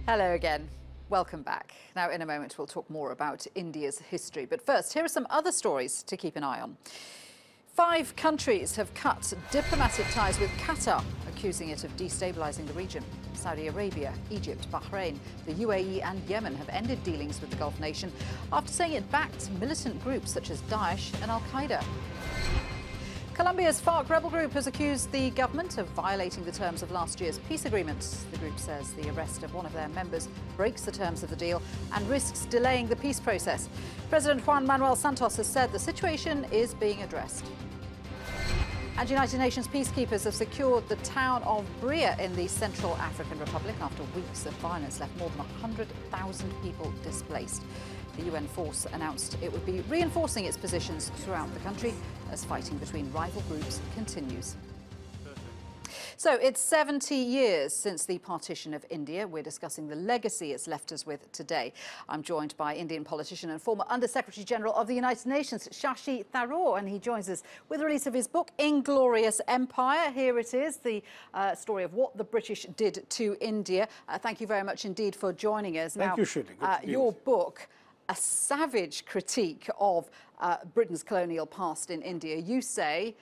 Hello again. Welcome back. Now, in a moment, we'll talk more about India's history. But first, here are some other stories to keep an eye on. 5 countries have cut diplomatic ties with Qatar, accusing it of destabilising the region. Saudi Arabia, Egypt, Bahrain, the UAE and Yemen have ended dealings with the Gulf nation after saying it backed militant groups such as Daesh and Al-Qaeda. Colombia's FARC rebel group has accused the government of violating the terms of last year's peace agreement. The group says the arrest of one of their members breaks the terms of the deal and risks delaying the peace process. President Juan Manuel Santos has said the situation is being addressed. And United Nations peacekeepers have secured the town of Bria in the Central African Republic after weeks of violence left more than 100,000 people displaced. The UN force announced it would be reinforcing its positions throughout the country as fighting between rival groups continues. So it's 70 years since the partition of India. We're discussing the legacy it's left us with today. I'm joined by Indian politician and former Under-Secretary General of the United Nations, Shashi Tharoor, and he joins us with the release of his book, Inglorious Empire. Here it is, the story of what the British did to India. Thank you very much indeed for joining us. Thank you, Shirley. Your book, a savage critique of Britain's colonial past in India. You say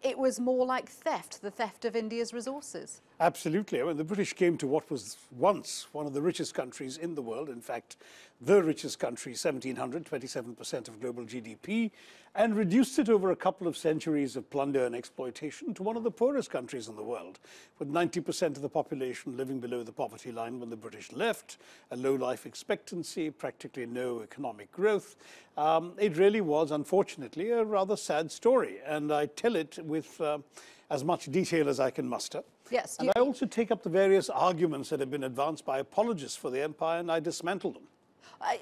it was more like theft, the theft of India's resources. Absolutely. I mean, the British came to what was once one of the richest countries in the world, in fact, the richest country, 1700, 27% of global GDP, and reduced it over a couple of centuries of plunder and exploitation to one of the poorest countries in the world, with 90% of the population living below the poverty line when the British left, a low life expectancy, practically no economic growth. It really was, unfortunately, a rather sad story, and I tell it with as much detail as I can muster. Yes. And I also take up the various arguments that have been advanced by apologists for the empire, and I dismantle them.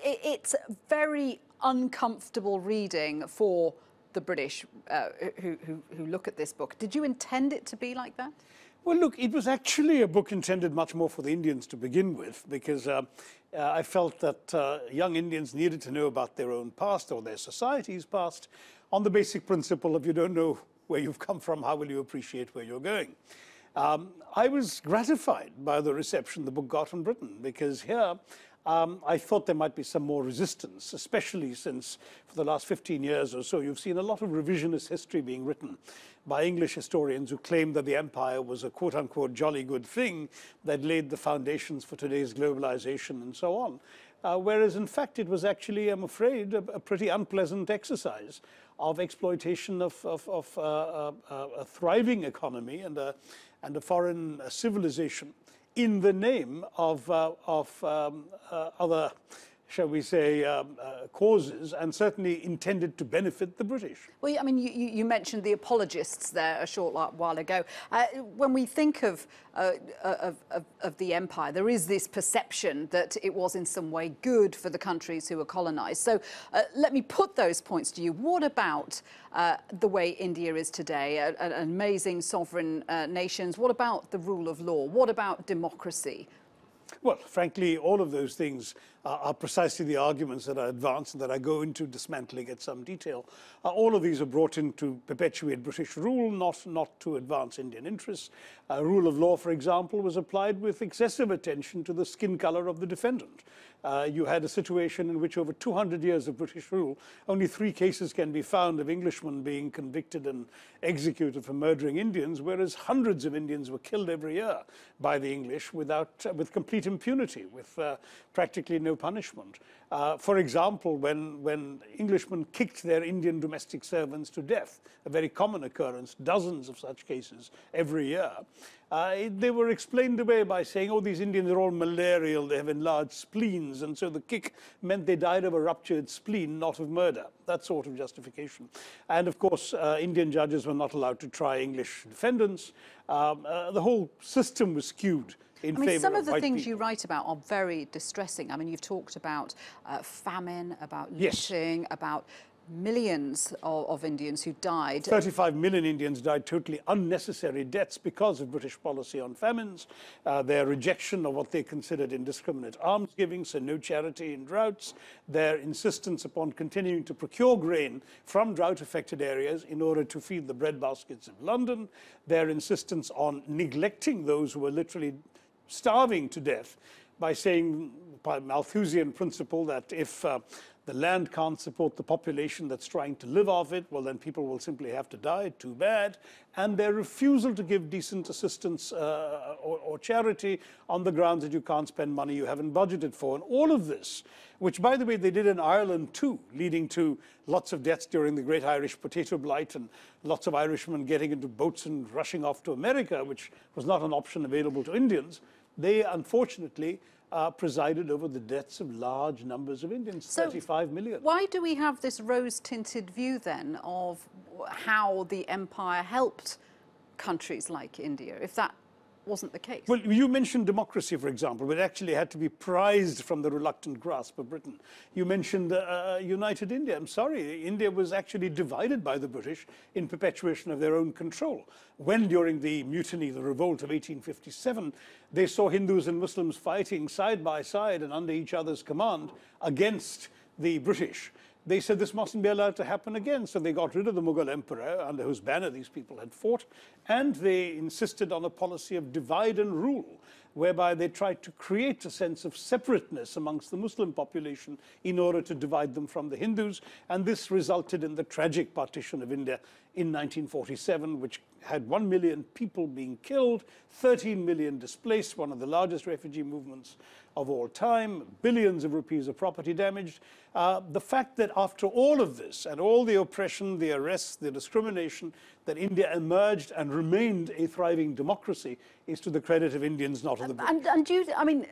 It's very uncomfortable reading for the British who look at this book. Did you intend it to be like that? Well, look, it was actually a book intended much more for the Indians to begin with, because I felt that young Indians needed to know about their own past or their society's past on the basic principle of you don't know where you've come from, how will you appreciate where you're going? I was gratified by the reception the book got in Britain, because here I thought there might be some more resistance, especially since for the last 15 years or so, you've seen a lot of revisionist history being written by English historians who claim that the empire was a quote-unquote jolly good thing that laid the foundations for today's globalization and so on. Whereas, in fact, it was actually, I'm afraid, a pretty unpleasant exercise of exploitation of a thriving economy and a foreign civilization in the name of other, shall we say, causes, and certainly intended to benefit the British. Well, I mean, you mentioned the apologists there a short while ago. When we think of the empire, there is this perception that it was in some way good for the countries who were colonised. So let me put those points to you. What about the way India is today, an amazing sovereign nation? What about the rule of law? What about democracy? Well, frankly, all of those things are precisely the arguments that I advance and that I go into dismantling at some detail. All of these are brought in to perpetuate British rule, not to advance Indian interests. Rule of law, for example, was applied with excessive attention to the skin color of the defendant. You had a situation in which over 200 years of British rule, only 3 cases can be found of Englishmen being convicted and executed for murdering Indians, whereas hundreds of Indians were killed every year by the English with complete impunity, with practically no punishment. For example, when Englishmen kicked their Indian domestic servants to death, a very common occurrence, dozens of such cases every year, they were explained away by saying, oh, these Indians are all malarial, they have enlarged spleens, and so the kick meant they died of a ruptured spleen, not of murder. That sort of justification. And of course, Indian judges were not allowed to try English defendants. The whole system was skewed. I mean, some of the things you write about are very distressing. I mean, you've talked about famine, about looting, about millions of Indians who died. 35 million Indians died, totally unnecessary deaths because of British policy on famines, their rejection of what they considered indiscriminate almsgiving, so no charity in droughts, their insistence upon continuing to procure grain from drought-affected areas in order to feed the breadbaskets of London, their insistence on neglecting those who were literally starving to death by saying, by Malthusian principle, that if the land can't support the population that's trying to live off it, well, then people will simply have to die. Too bad. And their refusal to give decent assistance or charity on the grounds that you can't spend money you haven't budgeted for. And all of this, which, by the way, they did in Ireland too, leading to lots of deaths during the Great Irish Potato Blight and lots of Irishmen getting into boats and rushing off to America, which was not an option available to Indians. They, unfortunately, presided over the deaths of large numbers of Indians, so 35 million. Why do we have this rose-tinted view then of how the empire helped countries like India, if that wasn't the case? Well, you mentioned democracy, for example, but it actually had to be prized from the reluctant grasp of Britain. You mentioned United India. I'm sorry, India was actually divided by the British in perpetuation of their own control. When, during the mutiny, the revolt of 1857, they saw Hindus and Muslims fighting side by side and under each other's command against the British, they said this mustn't be allowed to happen again. So they got rid of the Mughal emperor under whose banner these people had fought, and they insisted on a policy of divide and rule, whereby they tried to create a sense of separateness amongst the Muslim population in order to divide them from the Hindus. And this resulted in the tragic partition of India in 1947, which had 1 million people being killed, 13 million displaced, one of the largest refugee movements of all time, billions of rupees of property damaged. The fact that after all of this and all the oppression, the arrests, the discrimination, that India emerged and remained a thriving democracy is to the credit of Indians, not of the British. And do you, I mean,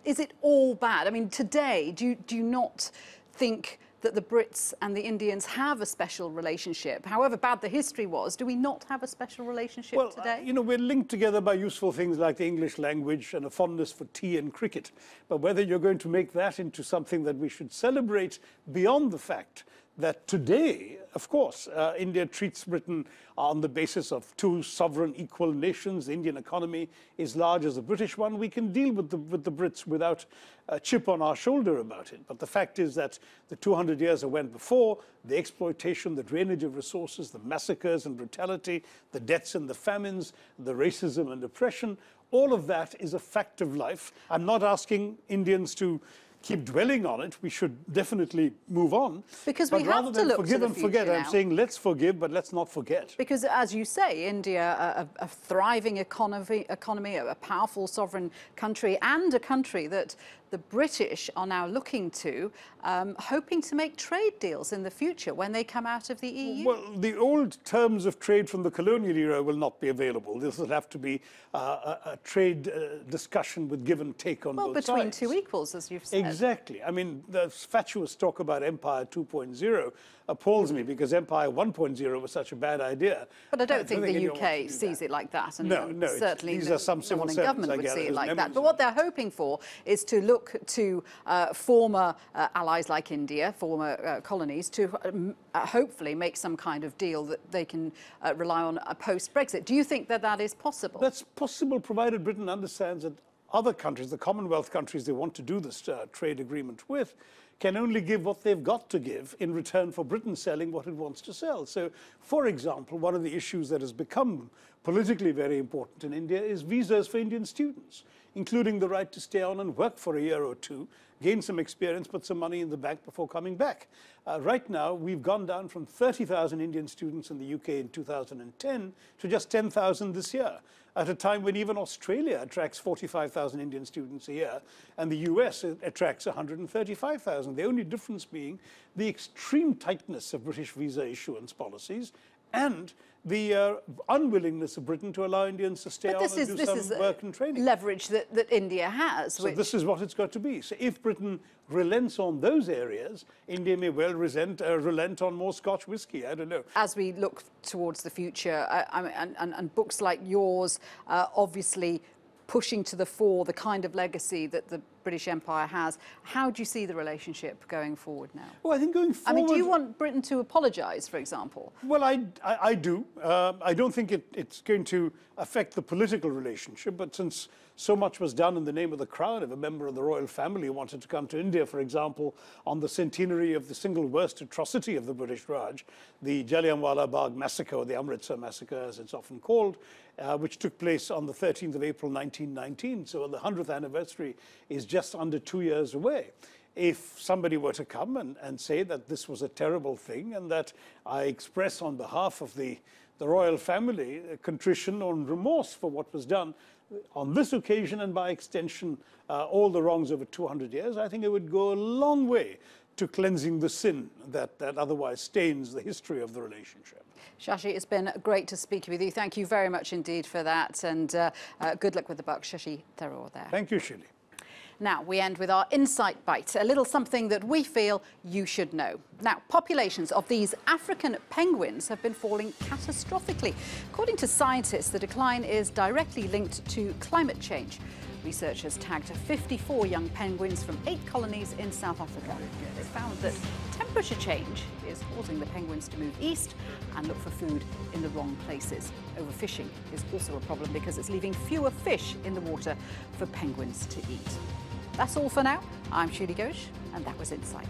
is it all bad? I mean, today, do you not think that the Brits and the Indians have a special relationship? However bad the history was, do we not have a special relationship today? You know, we're linked together by useful things like the English language and a fondness for tea and cricket. But whether you're going to make that into something that we should celebrate beyond the fact that today, of course, India treats Britain on the basis of two sovereign equal nations. The Indian economy is large as the British one. We can deal with the Brits without a chip on our shoulder about it. But the fact is that the 200 years that went before, the exploitation, the drainage of resources, the massacres and brutality, the deaths and the famines, the racism and oppression, all of that is a fact of life. I'm not asking Indians to keep dwelling on it. We should definitely move on. Because we have to look forgive to the and forget. future I'm now. saying let's forgive, but let's not forget. Because, as you say, India, a thriving economy, a powerful sovereign country, and a country that the British are now looking to, hoping to make trade deals in the future when they come out of the EU. Well, the old terms of trade from the colonial era will not be available. This will have to be a trade discussion with give and take on both sides. Well, between two equals, as you've said. Exactly. I mean, the fatuous talk about Empire 2.0 appalls me, because Empire 1.0 was such a bad idea. But I don't think the UK sees it like that. And no, certainly these are some no civil one in servants, government would see it like that. members. But what they're hoping for is to look to former allies like India, former colonies, to hopefully make some kind of deal that they can rely on post-Brexit. Do you think that that is possible? That's possible, provided Britain understands that other countries, the Commonwealth countries they want to do this trade agreement with, can only give what they've got to give in return for Britain selling what it wants to sell. So, for example, one of the issues that has become politically very important in India is visas for Indian students, including the right to stay on and work for a year or two, gain some experience, put some money in the bank before coming back. Right now, we've gone down from 30,000 Indian students in the UK in 2010 to just 10,000 this year, at a time when even Australia attracts 45,000 Indian students a year, and the US attracts 135,000. The only difference being the extreme tightness of British visa issuance policies and the unwillingness of Britain to allow Indians to stay on and do some work and training. Leverage that India has. So this is what it's got to be. So if Britain relents on those areas, India may well relent on more Scotch whisky. I don't know. As we look towards the future, and books like yours obviously pushing to the fore the kind of legacy that the British Empire has. How do you see the relationship going forward now? Well, I think going forward... I mean, do you want Britain to apologise, for example? Well, I do. I don't think it's going to affect the political relationship, but since so much was done in the name of the Crown, if a member of the royal family wanted to come to India, for example, on the centenary of the single worst atrocity of the British Raj, the Jallianwala Bagh massacre, or the Amritsar massacre as it's often called, which took place on the 13th of April 1919. So the 100th anniversary is just under 2 years away. If somebody were to come and say that this was a terrible thing and that I express on behalf of the royal family contrition or remorse for what was done on this occasion and by extension all the wrongs over 200 years, I think it would go a long way to cleansing the sin that otherwise stains the history of the relationship. Shashi, it's been great to speak with you. Thank you very much indeed for that, and good luck with the buck. Shashi Tharoor there. Thank you, Shirley. Now, we end with our Insight Bite, a little something that we feel you should know. Now, populations of these African penguins have been falling catastrophically. According to scientists, the decline is directly linked to climate change. Researchers tagged 54 young penguins from 8 colonies in South Africa. They found that temperature change is causing the penguins to move east and look for food in the wrong places. Overfishing is also a problem because it's leaving fewer fish in the water for penguins to eat. That's all for now. I'm Shirley Ghosh, and that was Insight.